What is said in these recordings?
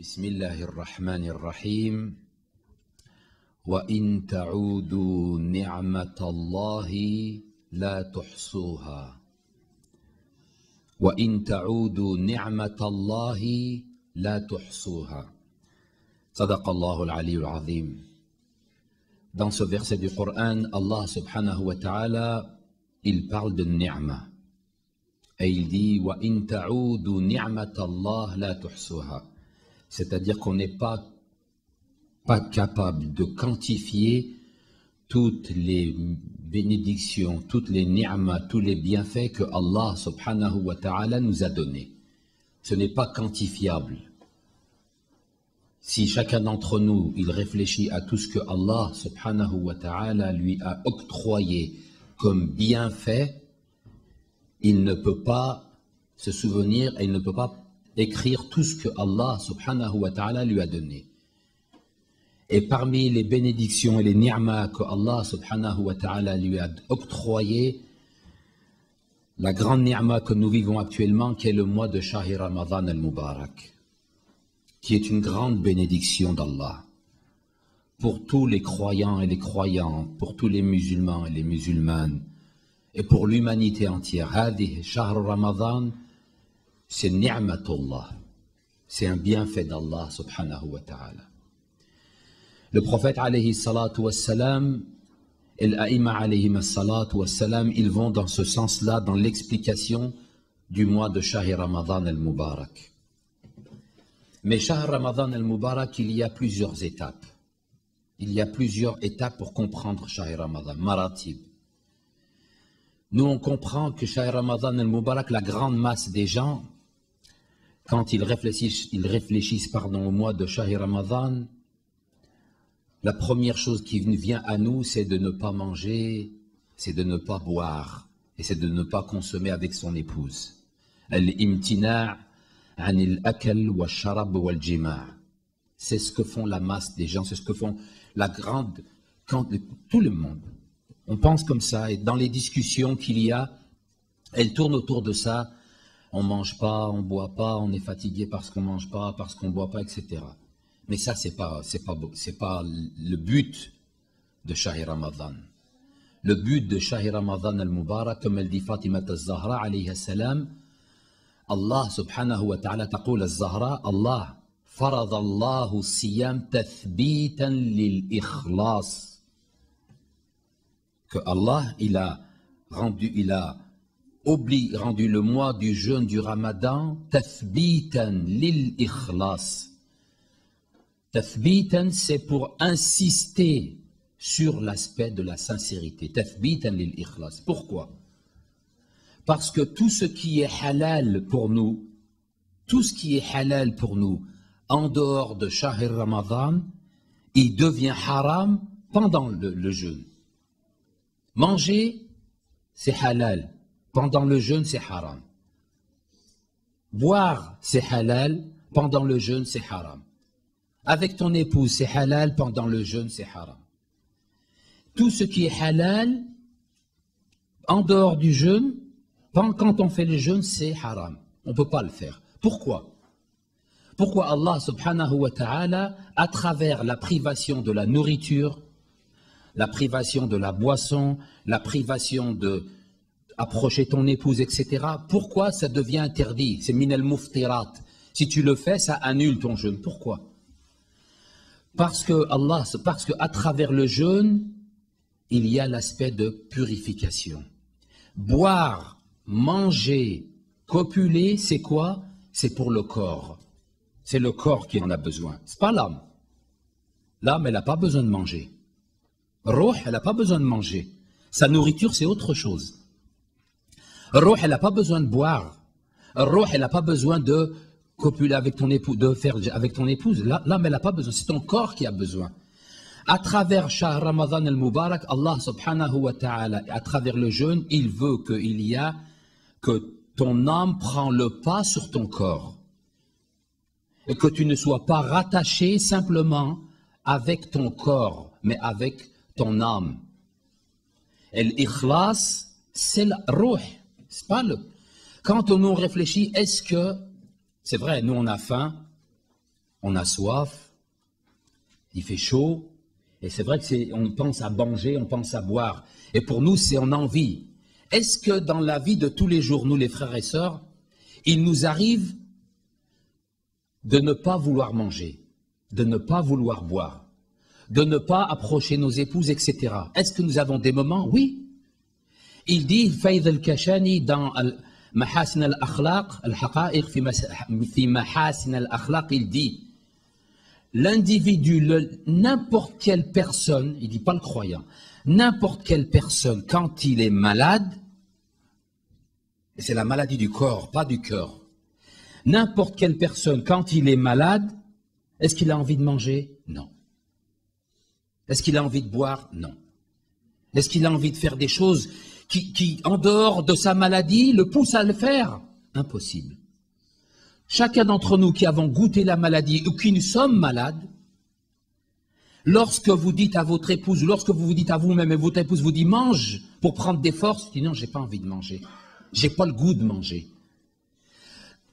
بسم الله الرحمن الرحيم وإن تعودوا نعمة الله لا تحصوها وإن تعودوا نعمة الله لا تحصوها صدق الله العلي العظيم. Dans ce verset du Coran, Allah subhanahu wa ta'ala, il parle de ni'ma. Et il dit وَإِن تَعُودُوا نِعْمَةَ اللَّهِ لَا تُحْصُوهَا. C'est-à-dire qu'on n'est pas capable de quantifier toutes les bénédictions, toutes les ni'mas, tous les bienfaits que Allah subhanahu wa ta'ala nous a donnés. Ce n'est pas quantifiable. Si chacun d'entre nous, il réfléchit à tout ce que Allah subhanahu wa ta'ala lui a octroyé comme bienfait, il ne peut pas se souvenir et il ne peut pas écrire tout ce que Allah subhanahu wa ta'ala lui a donné. Et parmi les bénédictions et les ni'mas que Allah subhanahu wa ta'ala lui a octroyé, la grande ni'ma que nous vivons actuellement, qui est le mois de Shahr Ramadan al-Mubarak, qui est une grande bénédiction d'Allah pour tous les croyants et les croyantes, pour tous les musulmans et les musulmanes, et pour l'humanité entière. Hadih Shahr Ramadan, c'est ni'matullah, c'est un bienfait d'Allah subhanahu wa ta'ala. Le prophète alayhi salatu wassalam et l'a'imma alayhim salatu wassalam, ils vont dans ce sens-là, dans l'explication du mois de Shahr Ramadan al-Mubarak. Mais Shahr Ramadan al-Mubarak, il y a plusieurs étapes. Il y a plusieurs étapes pour comprendre Shahr Ramadan, maratib. Nous, on comprend que Shahr Ramadan al-Mubarak, la grande masse des gens, quand ils réfléchissent au mois de Shahr Ramadan, la première chose qui vient à nous, c'est de ne pas manger, c'est de ne pas boire, et c'est de ne pas consommer avec son épouse. Al-imtina' anil akal wa sharab wal jima'. C'est ce que font la masse des gens, c'est ce que font tout le monde. On pense comme ça, et dans les discussions qu'il y a, elles tournent autour de ça. On ne mange pas, on ne boit pas, on est fatigué parce qu'on ne mange pas, parce qu'on ne boit pas, etc. Mais ça, c'est pas le but de Shahr Ramadan. Le but de Shahr Ramadan al-Mubarak, comme elle dit Fatima al-Zahra alayha salam, Allah subhanahu wa ta'ala taqul al-Zahra, Allah farad Allahu siyam tathbitan lil-ikhlas. Que Allah, il a rendu le mois du jeûne du Ramadan tathbitan lil-ikhlas. Tathbitan, c'est pour insister sur l'aspect de la sincérité. Tathbitan lil-ikhlas. Pourquoi? Parce que tout ce qui est halal pour nous, en dehors de Shahr Ramadan, il devient haram pendant le jeûne. Manger, c'est halal. Pendant le jeûne, c'est haram. Boire, c'est halal. Pendant le jeûne, c'est haram. Avec ton épouse, c'est halal. Pendant le jeûne, c'est haram. Tout ce qui est halal, en dehors du jeûne, quand on fait le jeûne, c'est haram. On ne peut pas le faire. Pourquoi? Pourquoi Allah subhanahu wa ta'ala, à travers la privation de la nourriture, la privation de la boisson, la privation de approcher ton épouse, etc. Pourquoi ça devient interdit? C'est min al-muftirat. Si tu le fais, ça annule ton jeûne. Pourquoi? Parce que à travers le jeûne, il y a l'aspect de purification. Boire, manger, copuler, c'est quoi? C'est pour le corps. C'est le corps qui en a besoin. C'est pas l'âme. L'âme, elle n'a pas besoin de manger. Ruh, elle n'a pas besoin de manger. Sa nourriture, c'est autre chose. Ruh, elle n'a pas besoin de boire. Ruh, elle n'a pas besoin de copuler avec ton épouse, de faire avec ton épouse. L'âme, elle n'a pas besoin. C'est ton corps qui a besoin. À travers Shahr Ramadan al-Mubarak, Allah subhanahu wa ta'ala, à travers le jeûne, il veut que ton âme prend le pas sur ton corps. Et que tu ne sois pas rattaché simplement avec ton corps, mais avec ton âme. Et l'ikhlas, c'est le ruh. C'est pas le... Quand on réfléchit, est-ce que... C'est vrai, nous on a faim, on a soif, il fait chaud, et c'est vrai que on pense à manger, on pense à boire. Et pour nous, c'est en envie. Est-ce que dans la vie de tous les jours, nous les frères et sœurs, il nous arrive de ne pas vouloir manger, de ne pas vouloir boire, de ne pas approcher nos épouses, etc. Est-ce que nous avons des moments? Oui. Il dit, Faïd al-Kashani, dans Mahasin al-Akhlaq, al-Haqa'iq fi Mahasin al-Akhlaq, il dit, l'individu, n'importe quelle personne, il ne dit pas le croyant, n'importe quelle personne, quand il est malade, et c'est la maladie du corps, pas du cœur, n'importe quelle personne, quand il est malade, est-ce qu'il a envie de manger? Non. Est-ce qu'il a envie de boire? Non. Est-ce qu'il a envie de faire des choses qui, en dehors de sa maladie, le poussent à le faire? Impossible. Chacun d'entre nous qui avons goûté la maladie ou qui nous sommes malades, lorsque vous dites à votre épouse, ou lorsque vous vous dites à vous-même et votre épouse vous dit mange pour prendre des forces, vous dites non, j'ai pas envie de manger. J'ai pas le goût de manger.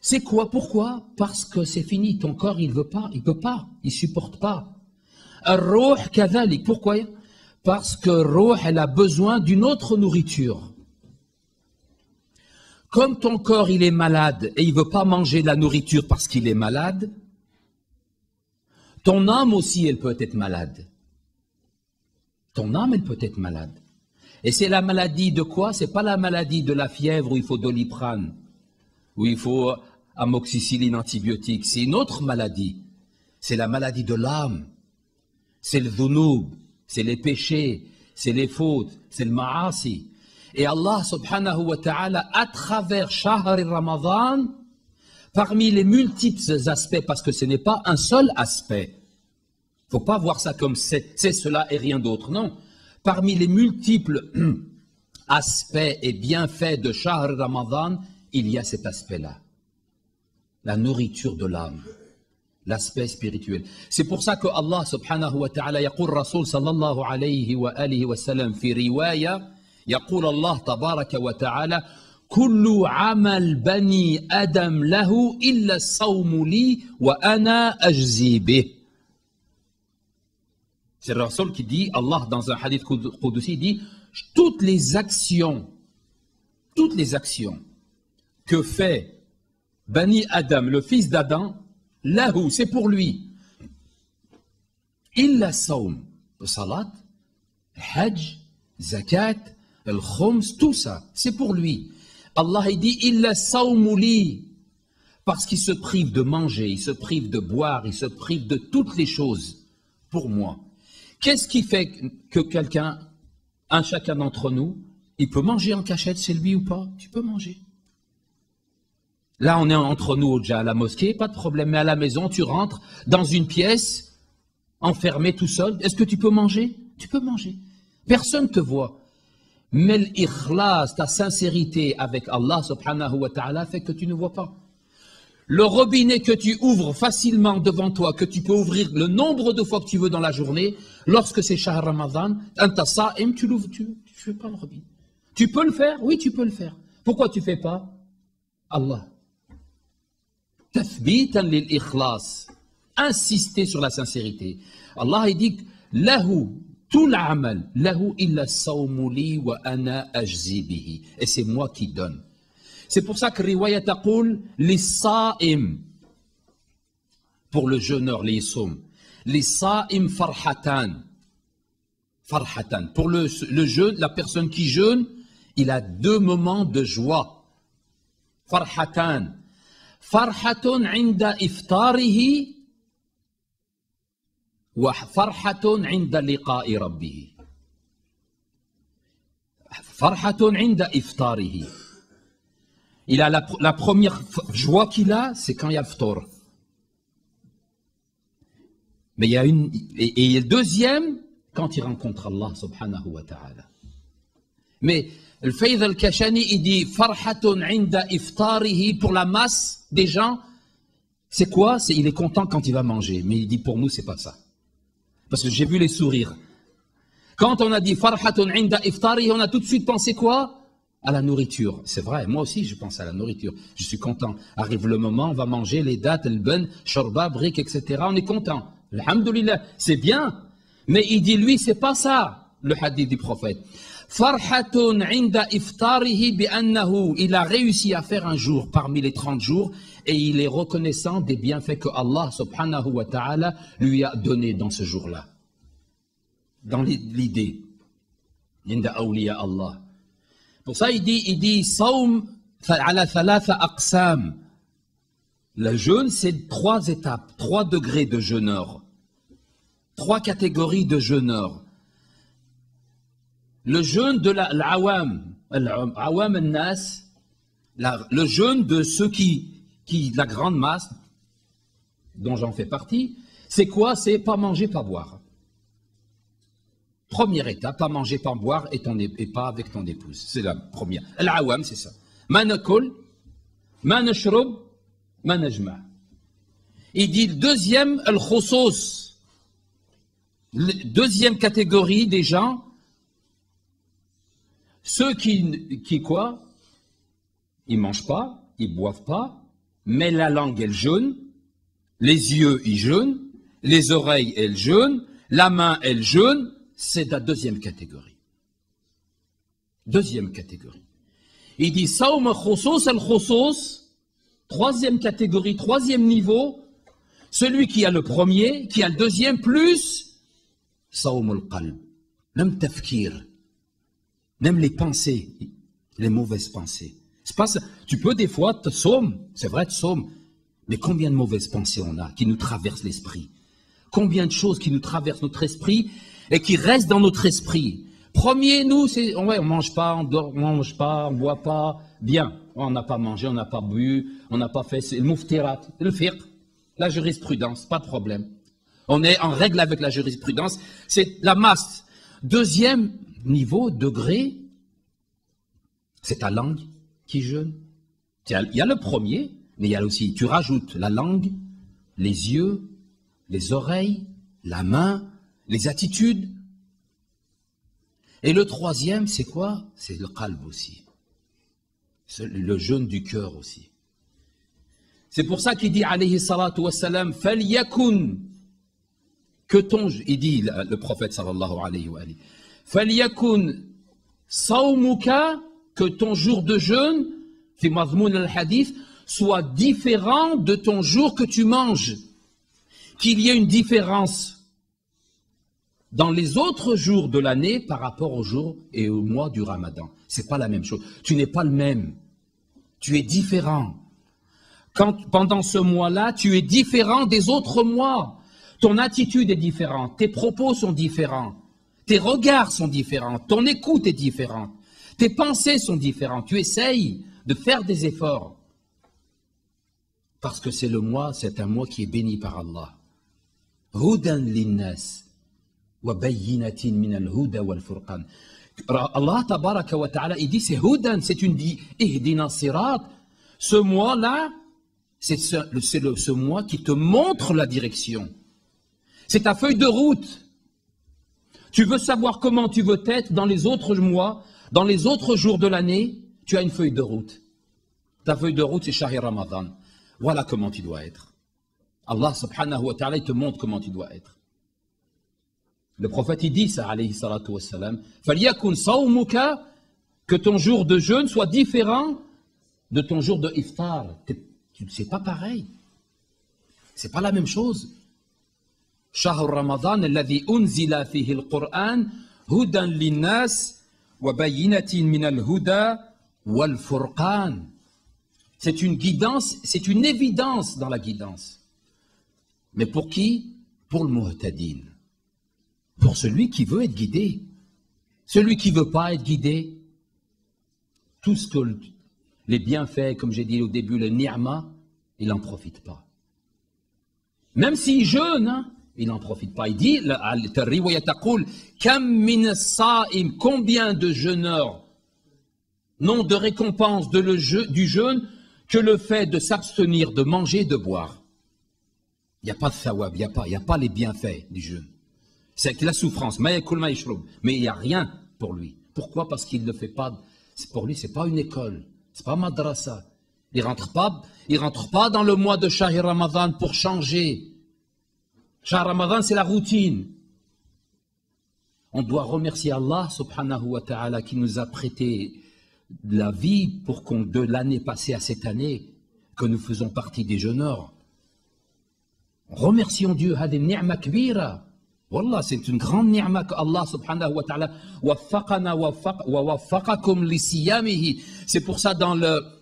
C'est quoi? Pourquoi? Parce que c'est fini. Ton corps, il veut pas, il peut pas, il supporte pas. Ar-ruh kadhalik. Pourquoi? Parce que ruh, elle a besoin d'une autre nourriture. Comme ton corps, il est malade et il veut pas manger de la nourriture parce qu'il est malade, ton âme aussi, elle peut être malade. Ton âme, elle peut être malade. Et c'est la maladie de quoi? C'est pas la maladie de la fièvre où il faut Doliprane, où il faut amoxicilline antibiotique. C'est une autre maladie. C'est la maladie de l'âme. C'est le dhunub, c'est les péchés, c'est les fautes, c'est le ma'asi. Et Allah subhanahu wa ta'ala, à travers Shahr Ramadan, parmi les multiples aspects, parce que ce n'est pas un seul aspect, il ne faut pas voir ça comme c'est cela et rien d'autre, non. Parmi les multiples aspects et bienfaits de Shahr Ramadan, il y a cet aspect-là, la nourriture de l'âme, l'aspect spirituel. C'est pour ça que Allah subhanahu wa ta'ala yaqul Rasul sallallahu alayhi wa alihi wa sallam fi riwaya, يقول الله تبارك وتعالى كل عمل بني آدم له إلا الصوم لي وأنا أجزي به. C'est le Rasul qui dit, Allah dans un hadith Qudsi dit, toutes les actions que fait Bani Adam, le fils d'Adam, lahu, c'est pour lui. Illa sawm, le salat, le hajj, zakat, le khums, tout ça, c'est pour lui. Allah il dit, illa sawmu li, parce qu'il se prive de manger, il se prive de boire, il se prive de toutes les choses pour moi. Qu'est-ce qui fait que quelqu'un, chacun d'entre nous, il peut manger en cachette chez lui ou pas? Tu peux manger. Là, on est entre nous déjà à la mosquée, pas de problème, mais à la maison, tu rentres dans une pièce, enfermé tout seul, est-ce que tu peux manger? Tu peux manger. Personne ne te voit. Mais l'ikhlas, ta sincérité avec Allah subhanahu wa ta'ala fait que tu ne vois pas. Le robinet que tu ouvres facilement devant toi, que tu peux ouvrir le nombre de fois que tu veux dans la journée, lorsque c'est Shahr Ramadan, anta sa'im, tu l'ouvres, tu fais pas le robinet. Tu peux le faire? Oui, tu peux le faire. Pourquoi tu fais pas? Allah. Tathbitan lil ikhlas. Insister sur la sincérité. Allah il dit, lahu, tout l'amal, lahu illa sawmu li wa ana ajzi bihi. Et c'est moi qui donne. C'est pour ça que riwaya taqul les sa'im, pour le jeûneur, les soum, les sa'im farhatan. Farhatan. Pour le jeûne, la personne qui jeûne, il a deux moments de joie. Farhatan. Farhatun inda iftarihi wa farhatun inda liqa'i rabbih. Farhatun inda iftarihi. Il a la première joie qu'il a, c'est quand il y a le ftor. Mais il y a et le deuxième, quand il rencontre Allah subhanahu wa ta'ala. Mais le Faïd al-Kashani, il dit farhatun inda iftarihi, pour la masse des gens, c'est quoi? Il est content quand il va manger. Mais il dit pour nous, c'est pas ça. Parce que j'ai vu les sourires. Quand on a dit farhatun inda iftarihi, on a tout de suite pensé quoi? à la nourriture. C'est vrai, moi aussi je pense à la nourriture. Je suis content. Arrive le moment, on va manger les dates, le ben, shorba, brick, etc. On est content. Alhamdulillah, c'est bien. Mais il dit, lui, c'est pas ça, le hadith du prophète. Farhatun inda iftarihi bi'annahu. Il a réussi à faire un jour parmi les 30 jours et il est reconnaissant des bienfaits que Allah subhanahu wa ta'ala lui a donnés dans ce jour-là. Dans l'idée. Inda awliya Allah. Pour ça, il dit, Sawm ala thalatha aqsam. Le jeûne, c'est 3 étapes, 3 degrés de jeûneurs. 3 catégories de jeûneurs. Le jeûne de l'awam, l'awam al-nas, le jeûne de ceux qui, la grande masse, dont j'en fais partie, c'est quoi? C'est pas manger, pas boire. Première étape, pas manger, pas boire et pas avec ton épouse. C'est la première. L'awam, c'est ça. Ma nakul, ma nashrub, ma najma. Il dit le deuxième, al-khusus. Deuxième catégorie des gens, ceux qui quoi? Ils mangent pas, ils boivent pas, mais la langue elle jeûne, les yeux ils jeûnent, les oreilles elles jeûnent, la main elle jeûne, c'est la deuxième catégorie. Deuxième catégorie. Il dit Sawm khusus al-khusus, troisième catégorie, troisième niveau, celui qui a le premier, qui a le deuxième, plus Sawm al-qalb, même tafkir, même les pensées, les mauvaises pensées. C'est pas ça. Tu peux des fois te saumes, c'est vrai, te saumes, mais combien de mauvaises pensées on a qui nous traversent l'esprit? Combien de choses qui nous traversent notre esprit et qui restent dans notre esprit? Premier, nous, c'est ouais, on mange pas, on mange pas, on boit pas, bien. On n'a pas mangé, on n'a pas bu, on n'a pas fait le muftirat, le fiqh, la jurisprudence, pas de problème. On est en règle avec la jurisprudence, c'est la masse. Deuxième niveau, degré, c'est ta langue qui jeûne. Il y a le premier, mais il y a aussi, tu rajoutes la langue, les yeux, les oreilles, la main, les attitudes. Et le troisième, c'est quoi? C'est le qalb aussi. Le jeûne du cœur aussi. C'est pour ça qu'il dit, alayhi salatu wassalam, falyakun, que ton, il dit le prophète sallallahu alayhi wa alihi, falyakun sawmuka, que ton jour de jeûne, fi mazmoun al-hadith, soit différent de ton jour que tu manges. Qu'il y ait une différence dans les autres jours de l'année par rapport au jour et au mois du Ramadan. C'est pas la même chose. Tu n'es pas le même. Tu es différent. Pendant ce mois-là, tu es différent des autres mois. Ton attitude est différente, tes propos sont différents, tes regards sont différents, ton écoute est différente, tes pensées sont différentes. Tu essayes de faire des efforts. Parce que c'est un mois qui est béni par Allah. Hudan linnas wa bayyinatin min al-huda wal furqan. Allah tabaraka wa ta'ala, il dit c'est hudan, c'est une dit ihdina sirat. Ce mois-là, c'est ce mois qui te montre la direction. C'est ta feuille de route. Tu veux savoir comment tu veux être dans les autres mois, dans les autres jours de l'année, tu as une feuille de route. Ta feuille de route, c'est Shahir Ramadan. Voilà comment tu dois être. Allah subhanahu wa ta'ala, il te montre comment tu dois être. Le prophète, il dit ça, alayhi salatu wassalam, Falyakun sawmuka, que ton jour de jeûne soit différent de ton jour de iftar. C'est pas pareil. C'est pas la même chose. شهر رمضان الذي أنزل فيه القرآن هدى للناس وبينة من الهدى والفرقان. C'est une guidance, c'est une évidence dans la guidance. Mais pour qui? Pour le muhtadin. Pour celui qui veut être guidé. Celui qui ne veut pas être guidé. Tout ce que les bienfaits, comme j'ai dit au début, le ni'ma, il n'en profite pas. Même s'il jeûne, hein, il n'en profite pas. Il dit, combien de jeûneurs n'ont de récompense du jeûne que le fait de s'abstenir de manger et de boire. Il n'y a pas de thawab, il n'y a pas les bienfaits du jeûne. C'est la souffrance, mais il n'y a rien pour lui. Pourquoi? Parce qu'il ne fait pas Pour lui, c'est pas une école, c'est pas madrasa. Il rentre pas dans le mois de Shahr Ramadan pour changer. Shahr Ramadan, c'est la routine. On doit remercier Allah subhanahu wa ta'ala qui nous a prêté la vie pour qu'on, de l'année passée à cette année, que nous faisons partie des jeûneurs. Remercions Dieu, hadi ni'ma kbira. Wallah, c'est une grande ni'ma que Allah subhanahu wa ta'ala waffaqana wa waffaqakum li siyamihi. C'est pour ça dans le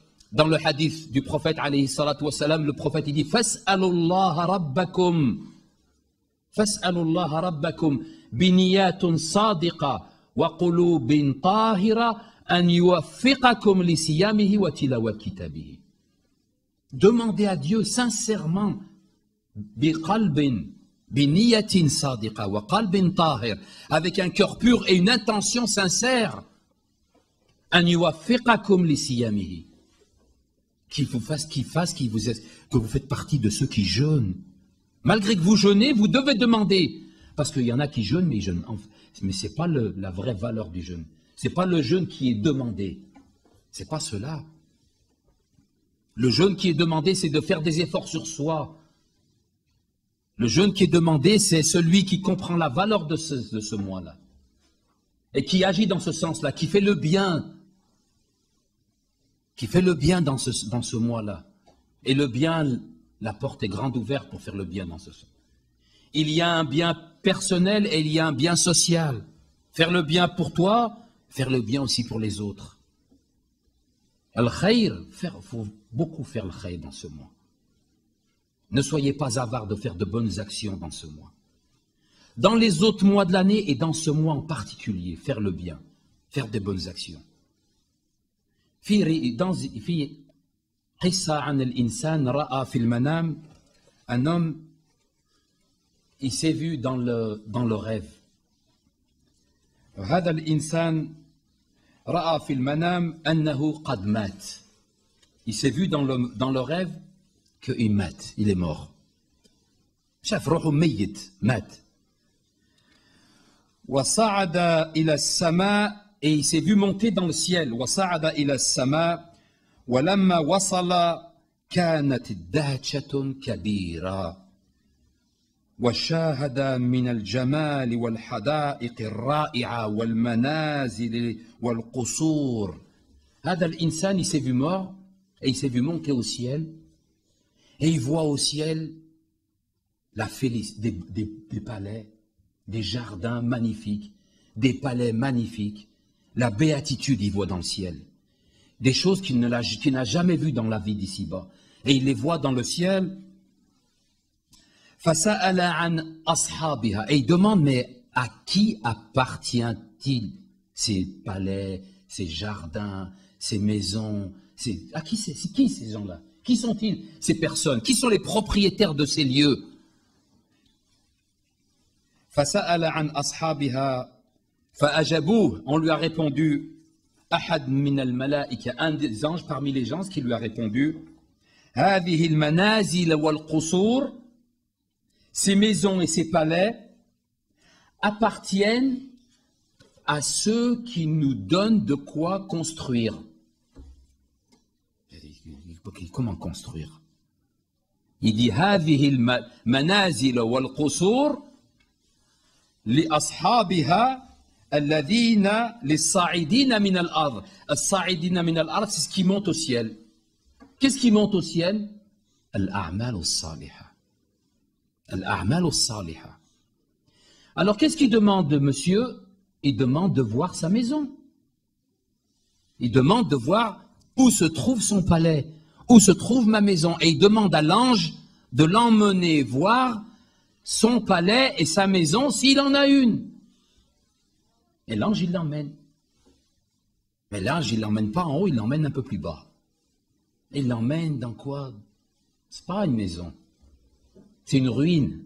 hadith du prophète alayhi salatu wa salam, le prophète il dit fas'alullaha rabbakum biniyatun sadiqa wa qulubin tahira an yuwaffiqakum li siyamihi wa tilawat kitabihi. Demandez à Dieu sincèrement biqalbin biniyatin sadiqa wa qalbin tahir, avec un cœur pur et une intention sincère, an yuwaffiqakum li siyamihi, que vous faites partie de ceux qui jeûnent. Malgré que vous jeûnez, vous devez demander. Parce qu'il y en a qui jeûnent, mais ils jeûnent. Mais ce n'est pas la vraie valeur du jeûne. Ce n'est pas le jeûne qui est demandé. Ce n'est pas cela. Le jeûne qui est demandé, c'est de faire des efforts sur soi. Le jeûne qui est demandé, c'est celui qui comprend la valeur de ce mois-là. Et qui agit dans ce sens-là, qui fait le bien. Qui fait le bien dans ce mois-là. Et le bien, la porte est grande ouverte pour faire le bien dans ce sens. Il y a un bien personnel et il y a un bien social. Faire le bien pour toi, faire le bien aussi pour les autres. Al-khayr, il faut beaucoup faire le khayr dans ce mois. Ne soyez pas avares de faire de bonnes actions dans ce mois. Dans les autres mois de l'année et dans ce mois en particulier, faire le bien, faire des bonnes actions. في قصة عن الإنسان رأى في المنام, un homme, il s'est vu dans le rêve. هذا الإنسان رأى في المنام أنه قد مات. Il s'est vu dans le rêve qu'il mate, il est mort. شاف روحه ميت, مات. وصعد إلى السماء, et il s'est vu monter dans le ciel. وصعد إلى السماء ولما وصل كانت دهشة كبيرة وشاهد من الجمال والحدائق الرائعة والمنازل والقصور. هذا الإنسان, il s'est vu mort et il s'est vu monter au ciel et il voit au ciel la félicité des palais, des jardins magnifiques, des palais magnifiques, la béatitude il voit dans le ciel. Des choses qu'il n'a jamais vues dans la vie d'ici-bas. Et il les voit dans le ciel. فَسَأَلَ عَنْ أَصْحَابِهَا. Et il demande, mais à qui appartient-il ces palais, ces jardins, ces maisons? C'est qui ces gens-là? Qui sont-ils, ces personnes? Qui sont les propriétaires de ces lieux? فَسَأَلَ عَنْ أَصْحَابِهَا فَأَجَبُوهُ. On lui a répondu, أحد من الملائكة, un des anges parmi les gens qui lui a répondu, هذه المنازل والقصور, ces maisons et ces palais appartiennent à ceux qui nous donnent de quoi construire. Comment construire? Il dit هذه المنازل والقصور لأصحابها الذين للصاعدين من الأرض. الصاعدين من الأرض, c'est ce qui monte au ciel. Qu'est-ce qui monte au ciel? الأعمال الصالحة. الأعمال الصالحة. Alors qu'est-ce qu'il demande de monsieur? Il demande de voir sa maison. Il demande de voir où se trouve son palais, où se trouve ma maison. Et il demande à l'ange de l'emmener voir son palais et sa maison s'il en a une. Et l'ange, il l'emmène. Mais l'ange, il l'emmène pas en haut, il l'emmène un peu plus bas. Il l'emmène dans quoi? C'est pas une maison. C'est une ruine.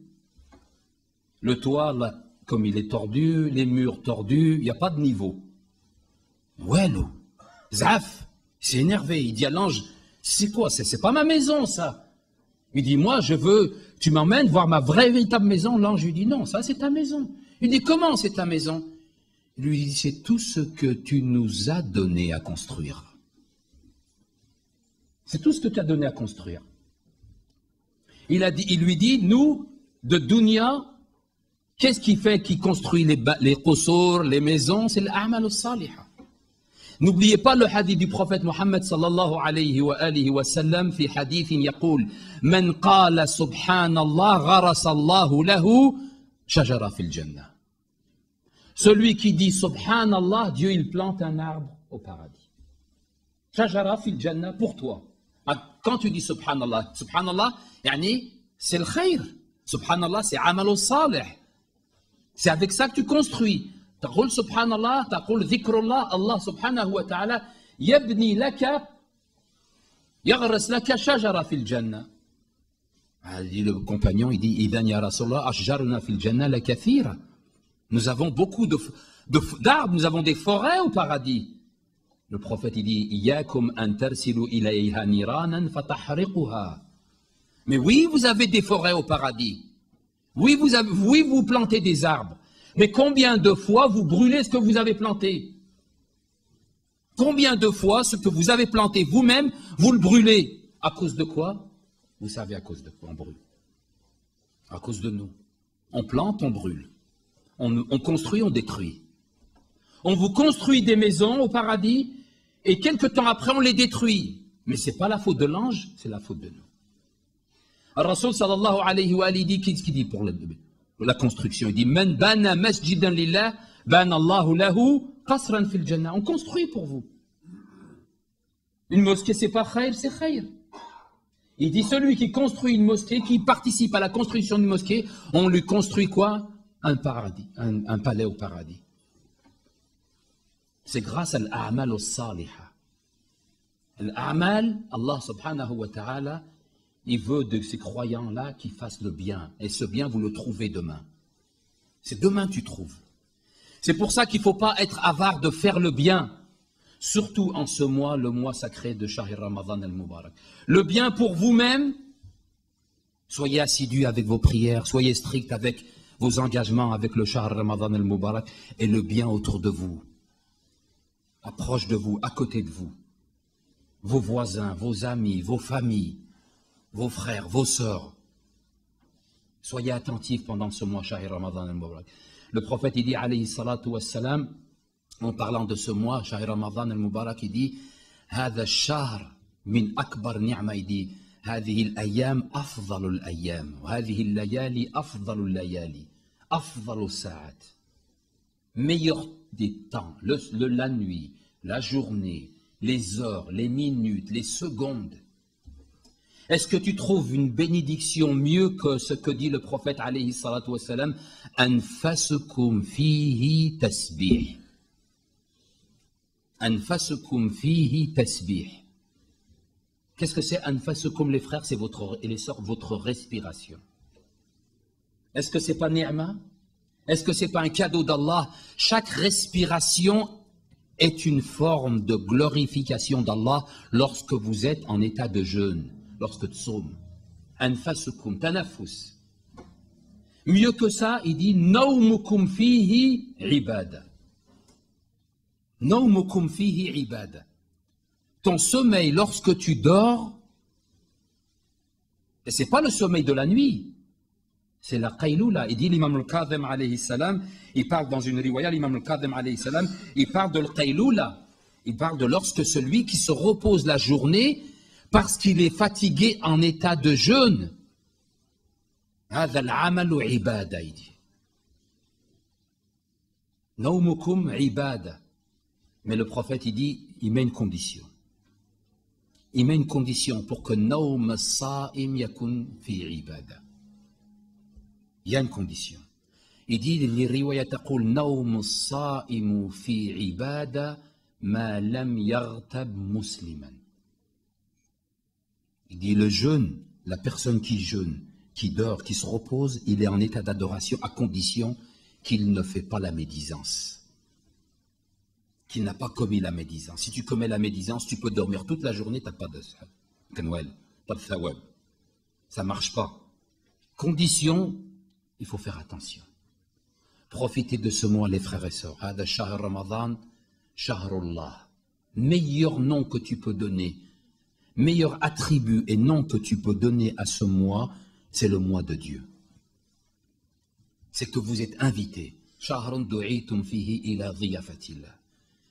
Le toit, là, comme il est tordu, les murs tordus, il n'y a pas de niveau. Ouais, l'eau. Zaf, il s'est énervé. Il dit à l'ange, c'est quoi? C'est pas ma maison, ça. Il dit, moi, je veux, tu m'emmènes voir ma vraie, véritable maison. L'ange lui dit, non, ça, c'est ta maison. Il dit, comment c'est ta maison? Il lui dit, c'est tout ce que tu nous as donné à construire. C'est tout ce que tu as donné à construire. Il lui dit, nous, de dunya, qu'est-ce qui fait qui construit les qusur, les maisons? C'est l'a'mal al-saliha. N'oubliez pas le hadith du prophète Mohammed sallallahu alayhi wa alihi wa sallam, fi hadith yaqul, man qala subhanallah gharasa Allahu lahu shajara fil jannah. Celui qui dit subhanallah, Dieu il plante un arbre au paradis. Shajara fil jannah pour toi. Quand tu dis subhanallah, subhanallah, yani, c'est le khayr. Subhanallah, c'est amal al-salih. C'est avec ça que tu construis. تقول سبحان الله تقول ذكر الله الله سبحانه وتعالى يبني لك يغرس لك شجرة في الجنة. Le compagnon il dit إذن يا رسول الله أشجارنا في الجنة لكثيرة. Nous avons beaucoup d'arbres, nous avons des forêts au paradis. Le prophète il dit إياكم أن ترسلوا إليها نيرانا فتحرقها. Mais oui, vous avez des forêts au paradis. Oui, vous plantez des arbres. Mais combien de fois vous brûlez ce que vous avez planté? Combien de fois ce que vous avez planté vous-même, vous le brûlez? À cause de quoi? Vous savez à cause de quoi on brûle? À cause de nous. On plante, on brûle. On construit, on détruit. On vous construit des maisons au paradis et quelque temps après on les détruit. Mais ce n'est pas la faute de l'ange, c'est la faute de nous. Al-Rasul sallallahu alayhi wa alihi dit, qu'est-ce qu'il dit pour la construction? Il dit, Man bana masjidan lillah, bana Allahu lahu qasran fil jannah. On construit pour vous. Une mosquée, c'est pas khayr, c'est khayr. Il dit, celui qui construit une mosquée, qui participe à la construction d'une mosquée, on lui construit quoi? Un paradis, un palais au paradis. C'est grâce à l'a'mal al-saliha. L'a'mal, Allah subhanahu wa ta'ala, il veut de ces croyants-là qui fassent le bien. Et ce bien, vous le trouvez demain. C'est demain que tu trouves. C'est pour ça qu'il ne faut pas être avare de faire le bien. Surtout en ce mois, le mois sacré de Shahir Ramadan al-Mubarak. Le bien pour vous-même, soyez assidus avec vos prières, soyez stricts avec vos engagements avec le Shahir Ramadan al-Mubarak et le bien autour de vous. Approche de vous, à côté de vous. Vos voisins, vos amis, vos familles, vos frères, vos sœurs. Soyez attentifs pendant ce mois Shahir Ramadan al-Mubarak. Le prophète, il dit, alayhi salatu wassalam, en parlant de ce mois, Shahir Ramadan al-Mubarak, il dit, هذا الشهر من أكبر نعمة, il dit, هذه الأيام أفضل الأيام, وهذه الليالي أفضل الليالي, أفضل الساعات. Meilleur des temps, la nuit, la journée, les heures, les minutes, les secondes. Est-ce que tu trouves une bénédiction mieux que ce que dit le prophète alayhi salatu wassalam, anfasukum fihi tasbih. Anfasukum fihi tasbih. Qu'est-ce que c'est anfasukum, les frères? C'est votre et les sœurs, votre respiration. Est-ce que c'est pas ni'ma? Est-ce que c'est pas un cadeau d'Allah? Chaque respiration est une forme de glorification d'Allah lorsque vous êtes en état de jeûne. Lorsque tsum, anfasukum, tanafus. Mieux que ça, il dit nawmukum fihi ibada. Nawmukum fihi ibada. Ton sommeil lorsque tu dors, et c'est pas le sommeil de la nuit, c'est la qayloula. Il dit l'imam al-Kadhim alayhi salam, il parle dans une riwaya, l'imam al-Kadhim alayhi salam, il parle de l'qayloula. Il parle de lorsque celui qui se repose la journée parce qu'il est fatigué en état de jeûne. هذا العمل عبادة, il dit. نومكم عبادة. Mais le prophète, il dit, il met une condition. Il met une condition pour que نوم الصائم يكن في عبادة. Il y a une condition. Il dit, les riwaya تقول نوم الصائم في عبادة ما لم يغتب مسلما. Il dit le jeûne, la personne qui jeûne, qui dort, qui se repose, il est en état d'adoration à condition qu'il ne fait pas la médisance. Qu'il n'a pas commis la médisance. Si tu commets la médisance, tu peux dormir toute la journée, tu n'as pas de thawab. Ça ne marche pas. Condition, il faut faire attention. Profitez de ce mois, les frères et sœurs. Hada shahr Ramadan, shahrullah. Meilleur nom que tu peux donner, meilleur attribut et nom que tu peux donner à ce mois, c'est le mois de Dieu. C'est que vous êtes invités. Shahrun du'itum fihi ila dhiyafatillah.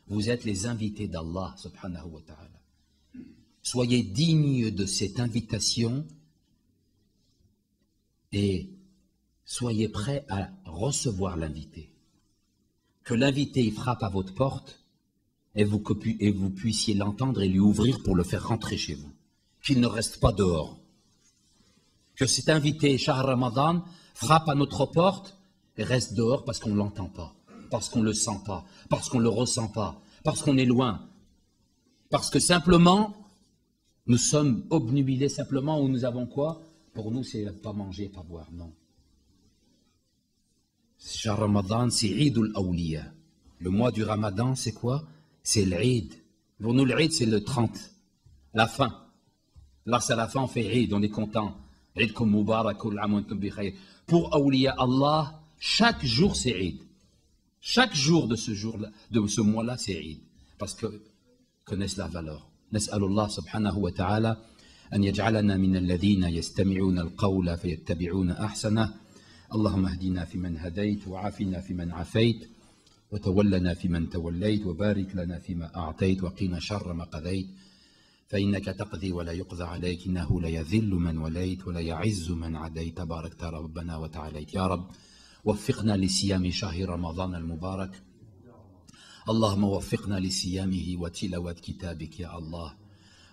Vous êtes les invités d'Allah subhanahu wa ta'ala. Soyez dignes de cette invitation et soyez prêts à recevoir l'invité. Que l'invité il frappe à votre porte et vous puissiez l'entendre et lui ouvrir pour le faire rentrer chez vous. Qu'il ne reste pas dehors. Que cet invité, Shahr Ramadan, frappe à notre porte et reste dehors parce qu'on ne l'entend pas, parce qu'on ne le sent pas, parce qu'on ne le ressent pas, parce qu'on est loin. Parce que simplement, nous sommes obnubilés simplement où nous avons quoi? Pour nous, c'est pas manger, pas boire, non. Shahr Ramadan, c'est Eid al-Awliya. Le mois du Ramadan, c'est quoi? C'est l'Eid. Pour nous, l'Eid, c'est le 30, la fin. Là, c'est la fin, on fait Eid, on est content. Eid kum Mubarak, kul am wa antum bi khayr. Pour Awliya Allah, chaque jour, c'est Eid. Chaque jour de ce jour-là, de ce mois-là, c'est Eid. Parce que connaissent la valeur. نسأل الله سبحانه وتعالى أن يجعلنا من الذين يستمعون القول فيتبعون أحسنه. اللهم اهدنا فيمن هديت وعافنا فيمن عافيت وتولنا فيمن توليت وبارك لنا فيما أعطيت وقنا شر ما قضيت فإنك تقضي ولا يقضى عليك إنه لا يذل من وليت ولا يعز من عديت تباركت ربنا وتعاليت. يا رب وفقنا لصيام شهر رمضان المبارك. اللهم وفقنا لصيامه وتلاوة كتابك يا الله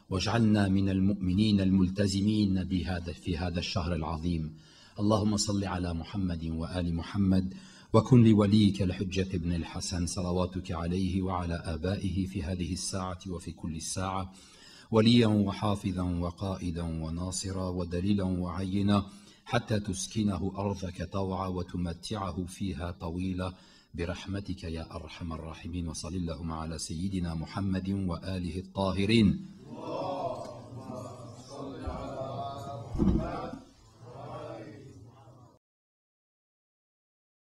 واجعلنا من المؤمنين الملتزمين في هذا الشهر العظيم. اللهم صل على محمد وآل محمد وكن لوليك الحجة ابن الحسن صلواتك عليه وعلى آبائه في هذه الساعة وفي كل الساعة وليا وحافظا وقائدا وناصرا ودليلا وعينا حتى تسكنه أرضك طوعا وتمتعه فيها طويلا برحمتك يا أرحم الراحمين. وصل اللهم على سيدنا محمد وآله الطاهرين. اللهم صل على محمد